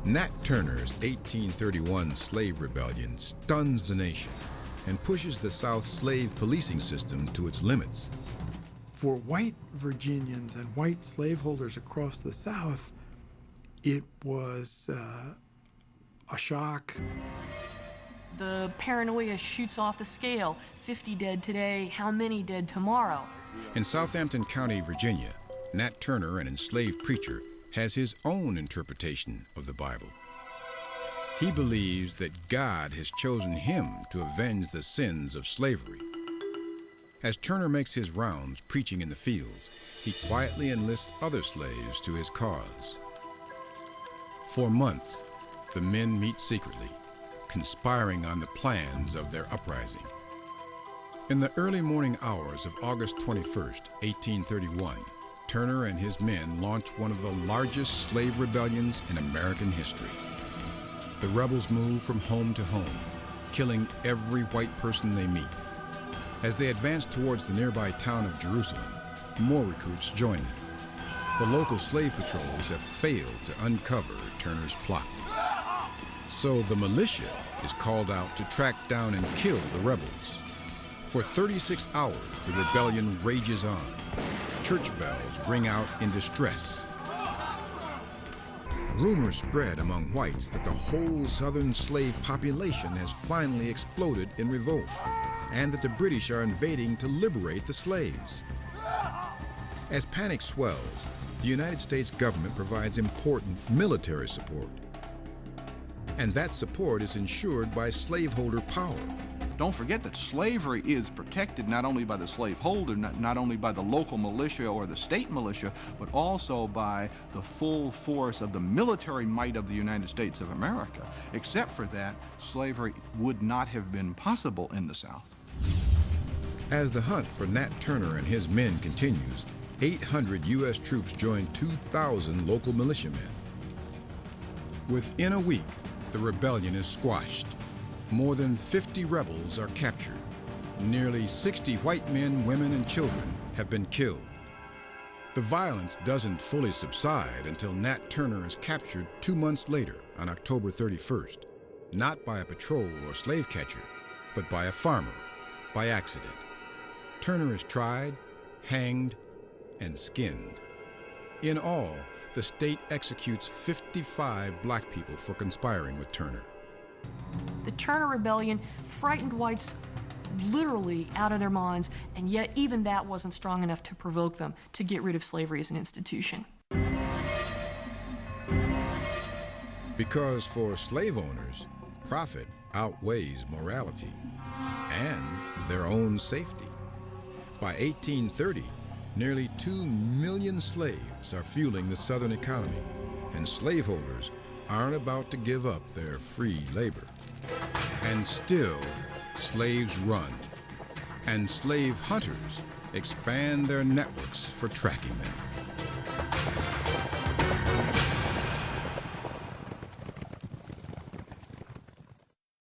Nat Turner's 1831 slave rebellion stuns the nation and pushes the South's slave policing system to its limits. For white Virginians and white slaveholders across the South, it was a shock. The paranoia shoots off the scale. 50 dead today, how many dead tomorrow? In Southampton County, Virginia, Nat Turner, an enslaved preacher, has his own interpretation of the Bible. He believes that God has chosen him to avenge the sins of slavery. As Turner makes his rounds preaching in the fields, he quietly enlists other slaves to his cause. For months, the men meet secretly, conspiring on the plans of their uprising. In the early morning hours of August 21st, 1831, Turner and his men launch one of the largest slave rebellions in American history. The rebels move from home to home, killing every white person they meet. As they advance towards the nearby town of Jerusalem, more recruits join them. The local slave patrols have failed to uncover Turner's plot. So the militia is called out to track down and kill the rebels. For 36 hours, the rebellion rages on. Church bells ring out in distress. Rumors spread among whites that the whole southern slave population has finally exploded in revolt, and that the British are invading to liberate the slaves. As panic swells, the United States government provides important military support. And that support is ensured by slaveholder power. Don't forget that slavery is protected not only by the slaveholder, not only by the local militia or the state militia, but also by the full force of the military might of the United States of America. Except for that, slavery would not have been possible in the South. As the hunt for Nat Turner and his men continues, 800 U.S. troops join 2,000 local militiamen. Within a week, the rebellion is squashed. More than 50 rebels are captured. Nearly 60 white men, women, and children have been killed. The violence doesn't fully subside until Nat Turner is captured 2 months later on October 31st, not by a patrol or slave catcher, but by a farmer, by accident. Turner is tried, hanged, and skinned. In all, the state executes 55 black people for conspiring with Turner. The Turner Rebellion frightened whites literally out of their minds, and yet even that wasn't strong enough to provoke them to get rid of slavery as an institution. Because for slave owners, profit outweighs morality and their own safety. By 1830, nearly 2 million slaves are fueling the Southern economy, and slaveholders aren't about to give up their free labor. And still, slaves run, and slave hunters expand their networks for tracking them.